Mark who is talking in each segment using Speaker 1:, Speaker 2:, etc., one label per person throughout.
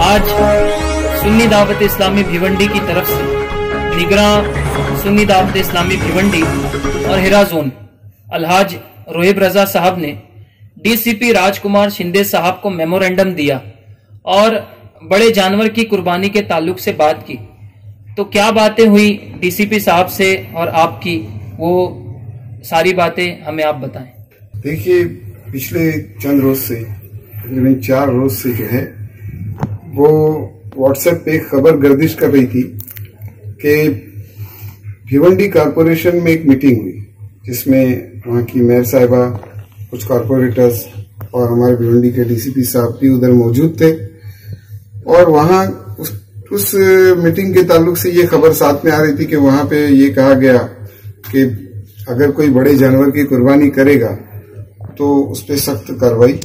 Speaker 1: آج سنی دعوت اسلامی بھیونڈی کی طرف سے نگراں سنی دعوت اسلامی بھیونڈی اور ہیرا زون الحاج روہب رضا صاحب نے ڈی سی پی راج کمار شندے صاحب کو میمورینڈم دیا اور بڑے جانور کی قربانی کے تعلق سے بات کی. تو کیا باتیں ہوئی ڈی سی پی صاحب سے اور آپ کی، وہ ساری باتیں ہمیں آپ بتائیں.
Speaker 2: دیکھیے، پچھلے چند روز سے 4 روز سے جو ہے وہ واٹس ایپ پہ خبر گردش کر رہی تھی کہ بھیونڈی کارپوریشن میں ایک میٹنگ ہوئی جس میں وہاں کی میئر صاحبہ، کچھ کارپوریٹرز اور ہمارے بھیونڈی کے ڈی سی پی صاحب بھی ادھر موجود تھے. اور وہاں اس میٹنگ کے تعلق سے یہ خبر ساتھ میں آ رہی تھی کہ وہاں پہ یہ کہا گیا کہ اگر کوئی بڑے جانور کی قربانی کرے گا تو اس پہ سخت کارروائی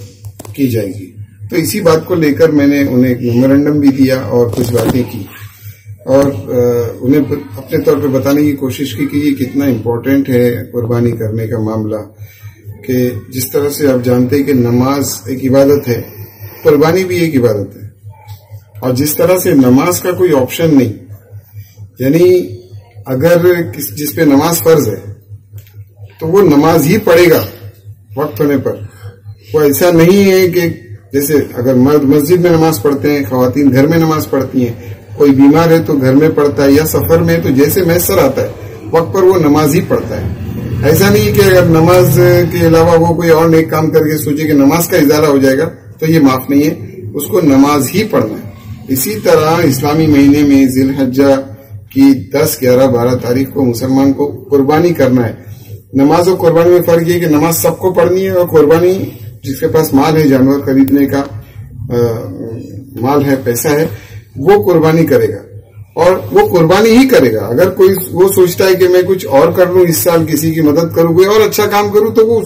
Speaker 2: کی جائے گی. تو اسی بات کو لے کر میں نے انہیں ایک میمورینڈم بھی دیا اور کچھ باتیں کی اور انہیں اپنے طور پہ بتانے کی کوشش کی کہ یہ کتنا امپورٹنٹ ہے قربانی کرنے کا معاملہ. کہ جس طرح سے آپ جانتے ہیں کہ نماز ایک عبادت ہے، قربانی بھی ایک عبادت ہے. اور جس طرح سے نماز کا کوئی آپشن نہیں، یعنی اگر جس پہ نماز فرض ہے تو وہ نماز ہی پڑھے گا وقت ہونے پر. وہ ایسا نہیں ہے کہ جیسے اگر مرد مسجد میں نماز پڑھتے ہیں، خواتین گھر میں نماز پڑھتی ہیں، کوئی بیمار ہے تو گھر میں پڑھتا ہے یا سفر میں، تو جیسے میسر آتا ہے وقت پر وہ نماز ہی پڑھتا ہے. ایسا نہیں کہ اگر نماز کے علاوہ وہ کوئی اور نیک کام کر کے سوچے کہ نماز کا اضافہ ہو جائے گا تو یہ معاف نہیں ہے، اس کو نماز ہی پڑھنا ہے. اسی طرح اسلامی مہینے میں ذی الحجہ کی 10، 11، 12 تاریخ کو مسلمان کو قربانی کرنا ہے. نماز اور قربانی میں فرق یہ کہ نماز سب کو پڑھنی ہے اور قربانی جس کے پاس مال ہے، جانور خریدنے کا مال ہے، پیسہ ہے، وہ قربانی کرے گا اور وہ قربانی ہی کرے گا. اگر کوئی وہ سوچتا ہے کہ میں کچھ اور کر لوں، اس سال کسی کی مدد کروں، کوئی اور اچھا کام کروں، تو وہ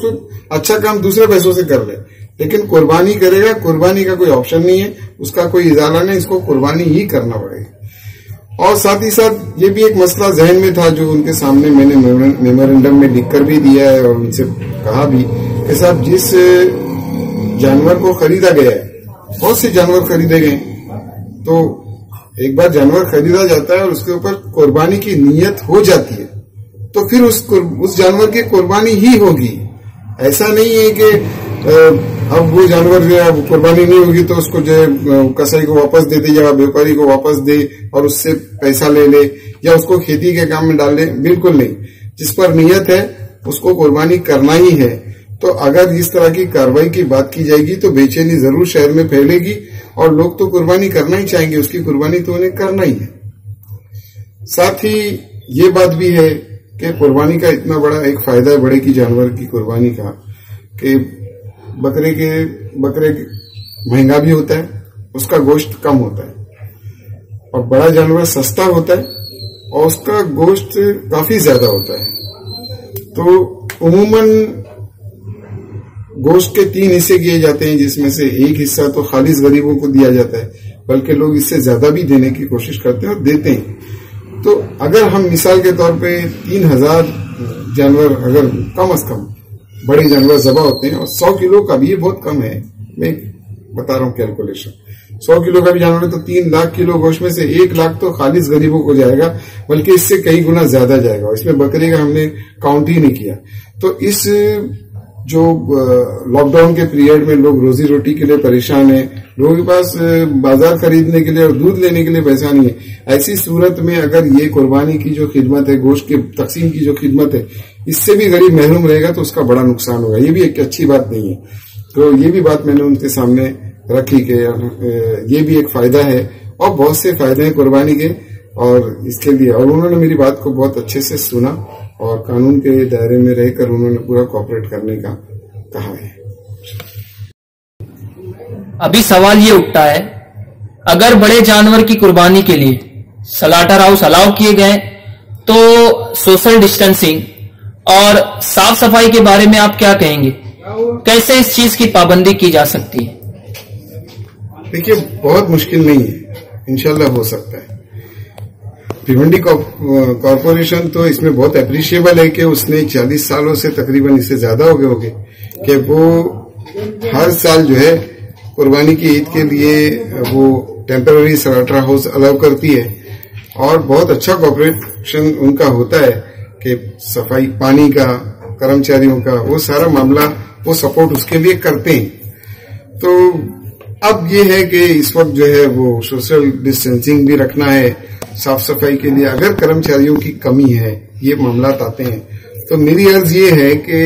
Speaker 2: اچھا کام دوسرے پیسوں سے کر لے، لیکن قربانی کرے گا. قربانی کا کوئی آپشن نہیں ہے، اس کا کوئی ازالہ نہیں، اس کو قربانی ہی کرنا پڑے گا. اور ساتھ ہی ساتھ یہ بھی ایک مسئلہ ذہن میں تھا جو ان کے سامنے میں نے میمورینڈم میں لکھ کر بھی دیا ہے اور ان سے کہا بھی کہ صاحب جس جانور کو خریدا گیا ہے، بہت سے جانور خریدے گئے، تو ایک بار جانور خریدا جاتا ہے اور اس کے اوپر قربانی کی نیت ہو جاتی ہے تو پھر اس جانور کی قربانی ہی ہوگی. ایسا نہیں ہے کہ اب وہ جانور جو ہے قربانی نہیں ہوگی تو اس کو جو ہے کسائی کو واپس دے دے یا بیوپاری کو واپس دے اور اس سے پیسہ لے لے یا اس کو کھیتی کے کام میں ڈال لے. بالکل نہیں، جس پر نیت ہے اس کو قربانی کرنا ہی ہے. تو اگر اس طرح کی کارروائی کی بات کی جائے گی تو بے چینی ضرور شہر میں پھیلے گی اور لوگ تو قربانی کرنا ہی چاہیں گے، اس کی قربانی تو انہیں کرنا ہی ہے. ساتھ ہی یہ بات بھی ہے کہ قربانی کا اتنا بڑا ایک فائدہ ہے بڑے کی جانور کی قربانی کا کہ بکرے مہنگا بھی ہوتا ہے، اس کا گوشت کم ہوتا ہے، اور بڑا جانور سستا ہوتا ہے اور اس کا گوشت کافی زیادہ ہوتا ہے. تو عموماً گوشت کے 3 حصے کیے جاتے ہیں، جس میں سے ایک حصہ تو خالص غریبوں کو دیا جاتا ہے، بلکہ لوگ اس سے زیادہ بھی دینے کی کوشش کرتے ہیں اور دیتے ہیں. تو اگر ہم مثال کے طور پہ 3000 جانور اگر کم از کم بڑے جانور ذبح ہوتے ہیں اور 100 کلو کا بھی، یہ بہت کم ہے، میں بتا رہا ہوں کیلکولیشن، 100 کلو کا بھی جانور ہے تو 3 لاکھ کلو گوشت میں سے 1 لاکھ تو خالص غریبوں کو جائے گا، بلکہ اس سے کئی گنا زیادہ جائے گا. اس میں بکری کا ہم نے کاؤنٹ ہی نہیں کیا. تو اس جو لاک ڈاؤن کے پیریڈ میں لوگ روزی روٹی کے لیے پریشان ہیں، لوگوں کے پاس بازار خریدنے کے لیے اور دودھ لینے کے لیے پیسہ نہیں ہے، ایسی صورت میں اگر یہ قربانی کی جو خدمت ہے، گوشت کے تقسیم کی جو خدمت ہے، اس سے بھی غریب محروم رہے گا تو اس کا بڑا نقصان ہوگا. یہ بھی ایک اچھی بات نہیں ہے. تو یہ بھی بات میں نے ان کے سامنے رکھی کہ یہ بھی ایک فائدہ ہے اور بہت سے فائدے ہیں قربانی کے، اور اس کے لیے اور انہوں نے میری بات کو بہت اچھے سے سنا اور قانون کے دائرے میں رہ کر انہوں نے پورا کوآپریٹ کرنے کا کہا ہے.
Speaker 1: ابھی سوال یہ اٹھتا ہے، اگر بڑے جانور کی قربانی کے لیے سلاٹر ہاؤس الاؤ کیے گئے تو سوشل ڈسٹینسنگ اور صاف صفائی کے بارے میں آپ کیا کہیں گے؟ کیسے اس چیز کی پابندی کی جا سکتی ہے؟
Speaker 2: دیکھیے، بہت مشکل نہیں ہے، انشاءاللہ ہو سکتا ہے. بھیونڈی کارپوریشن تو اس میں بہت اپریشیبل ہے کہ اس نے 40 سالوں سے تقریباً اس سے زیادہ ہو گئے ہوگے کہ وہ ہر سال جو ہے قربانی کی عید کے لیے وہ टेम्पररी स्लॉटर हाउस अलाउ करती है और बहुत अच्छा कॉपरेशन उनका होता है कि सफाई पानी का, कर्मचारियों का, वो सारा मामला वो सपोर्ट उसके लिए करते हैं। तो अब ये है कि इस वक्त जो है वो सोशल डिस्टेंसिंग भी रखना है, साफ सफाई के लिए अगर कर्मचारियों की कमी है, ये मामलात आते हैं। तो मेरी अर्ज ये है कि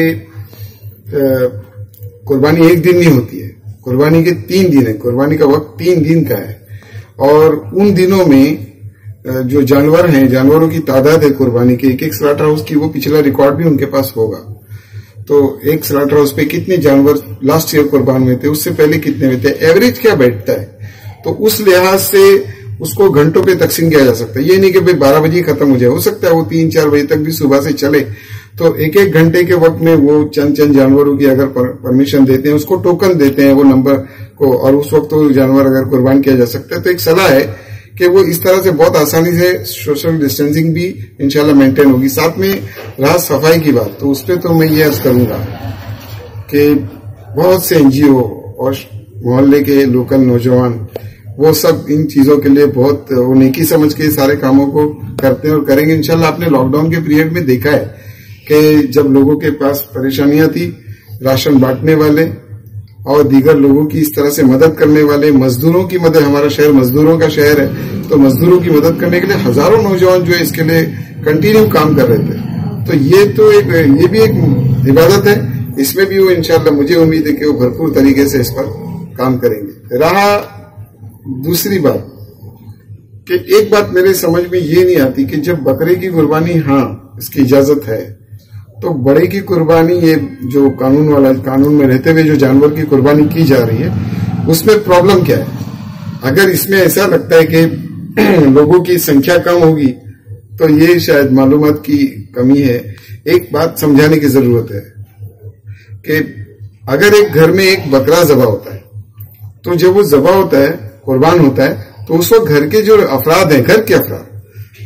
Speaker 2: कुर्बानी एक दिन नहीं होती है, कुर्बानी के 3 दिन है, कुर्बानी का वक्त 3 दिन का है और उन दिनों में जो जानवर हैं, जानवरों की तादाद है कुर्बानी के, एक स्लॉटर हाउस की, वो पिछला रिकॉर्ड भी उनके पास होगा। तो एक स्लॉटर हाउस पे कितने जानवर लास्ट ईयर कुर्बान हुए थे, उससे पहले कितने हुए थे, एवरेज क्या बैठता है, तो उस लिहाज से उसको घंटों पे तकसीम किया जा सकता है। ये नहीं कि भाई 12 बजे खत्म हो जाए, हो सकता है वो 3-4 बजे तक भी सुबह से चले। तो एक घंटे के वक्त में वो चंद जानवरों की अगर परमिशन देते हैं, उसको टोकन देते हैं वो नंबर को, और उस वक्त वो जानवर अगर कुर्बान किया जा सकता है, तो एक सलाह है कि वो इस तरह से बहुत आसानी से सोशल डिस्टेंसिंग भी इंशाल्लाह मेंटेन होगी। साथ में रहा सफाई की बात, तो उस पर तो मैं ये अर्ज करूंगा कि बहुत से NGO और मोहल्ले के लोकल नौजवान वो सब इन चीजों के लिए बहुत वो नेकी समझ के सारे कामों को करते हैं और करेंगे इंशाल्लाह। आपने लॉकडाउन के पीरियड में देखा है कि जब लोगों के पास परेशानियां थी, राशन बांटने वाले और दीगर लोगों की इस तरह से मदद करने वाले, मजदूरों की मदद, हमारा शहर मजदूरों का शहर है, तो मजदूरों की मदद करने के लिए हजारों नौजवान जो है इसके लिए कंटिन्यू काम कर रहे थे। तो ये भी एक इबादत है, इसमें भी वो इंशाल्लाह मुझे उम्मीद है कि वो भरपूर तरीके से इस पर काम करेंगे। रहा दूसरी बात कि एक बात मेरे समझ में ये नहीं आती कि जब बकरे की कुर्बानी, हाँ इसकी इजाजत है, तो बड़े की कुर्बानी, ये जो कानून में रहते हुए जो जानवर की कुर्बानी की जा रही है, उसमें प्रॉब्लम क्या है? अगर इसमें ऐसा लगता है कि लोगों की संख्या कम होगी, तो ये शायद मालूमात की कमी है। एक बात समझाने की जरूरत है कि अगर एक घर में एक बकरा ज़बा होता है, तो जब वो ज़बा होता है, कुर्बान होता है, तो उस वक्त घर के जो अफराद हैं, घर के अफराद,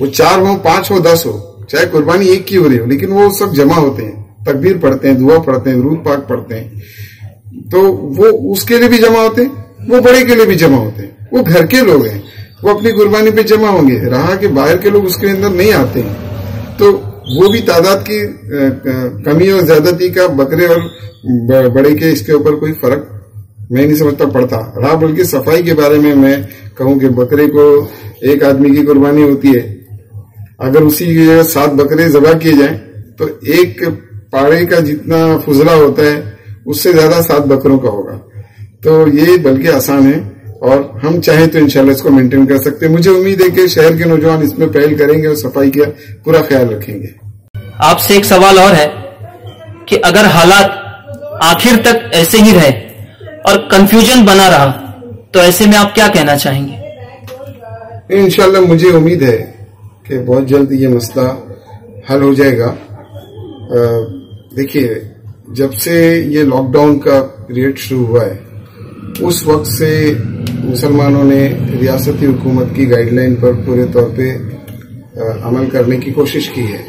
Speaker 2: वो 4 हो, 5 हो, 10 हो, चाहे कुर्बानी एक की हो रही हो, लेकिन वो सब जमा होते हैं, तकबीर पढ़ते हैं, दुआ पढ़ते हैं, रूद पाक पढ़ते हैं, तो वो उसके लिए भी जमा होते हैं, वो बड़े के लिए भी जमा होते हैं, वो घर के लोग हैं, वो अपनी कुर्बानी पे जमा होंगे। रहा कि बाहर के लोग उसके अंदर नहीं आते हैं, तो वो भी तादाद की कमी और ज्यादती का बकरे और बड़े के इसके ऊपर कोई फर्क मैं नहीं समझता पड़ता। रहा बल्कि सफाई के बारे में मैं कहूं कि बकरे को एक आदमी की कुर्बानी होती है, अगर उसी की जगह 7 बकरे ज़बा किए जाएं तो एक पाड़े का जितना फुजला होता है उससे ज्यादा 7 बकरों का होगा। तो ये बल्कि आसान है और हम चाहें तो इंशाल्लाह इसको मेंटेन कर सकते हैं। मुझे उम्मीद है कि शहर के नौजवान इसमें पहल करेंगे और सफाई का पूरा ख्याल रखेंगे।
Speaker 1: आपसे एक सवाल और है कि अगर हालात आखिर तक ऐसे ही रहे और कंफ्यूजन बना रहा, तो ऐसे में आप क्या कहना चाहेंगे?
Speaker 2: इंशाल्लाह मुझे उम्मीद है कि बहुत जल्द ये मसला हल हो जाएगा। देखिए, जब से ये लॉकडाउन का पीरियड शुरू हुआ है, उस वक्त से मुसलमानों ने रियासती हुकूमत की गाइडलाइन पर पूरे तौर पे अमल करने की कोशिश की है।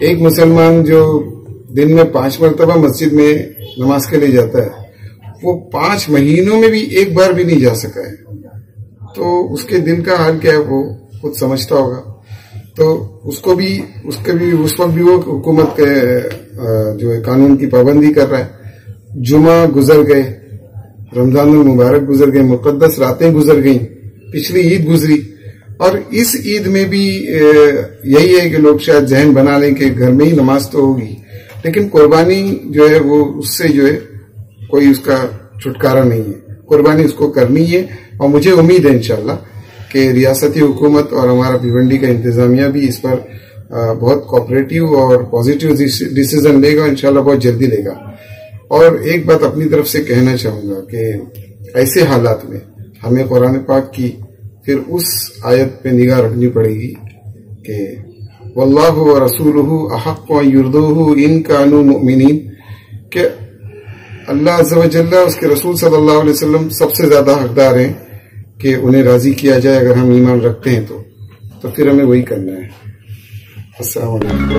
Speaker 2: एक मुसलमान जो दिन में 5 मरतबा मस्जिद में नमाज के लिए जाता है, वो 5 महीनों में भी एक बार भी नहीं जा सका है, तो उसके दिल का हाल क्या है वो खुद समझता होगा। तो उसके भी उस वक्त भी वो हुकूमत के जो है कानून की पाबंदी कर रहा है। जुमा गुजर गए, रमजान मुबारक गुजर गए, मुकद्दस रातें गुजर गईं, पिछली ईद गुजरी, और इस ईद में भी यही है कि लोग शायद जहन बना लें कि घर में ही नमाज तो होगी, लेकिन कुर्बानी जो है वो उससे जो है कोई उसका छुटकारा नहीं है। कुर्बानी उसको करनी है और मुझे उम्मीद है इंशाल्लाह कि रियासती हुकूमत और हमारा भिवंडी का इंतजामिया भी इस पर बहुत कोऑपरेटिव और पॉजिटिव डिसीजन लेगा, इंशाल्लाह बहुत जल्दी लेगा। और एक बात अपनी तरफ से कहना चाहूंगा कि ऐसे हालात में हमें कुरान पाक की फिर उस आयत पे निगाह रखनी पड़ेगी कि वल्लाहु व रसूलुहु अहक्कु अन युर्दूहु इन कानू मुमिनीन, कि अल्लाह अज़्ज़ व जल्ला उसके रसूल सल्लल्लाहु अलैहि वसल्लम सबसे ज्यादा हकदार हैं कि उन्हें राजी किया जाए अगर हम ईमान रखते हैं तो फिर हमें वही करना है। अस्सलाम वालेकुम।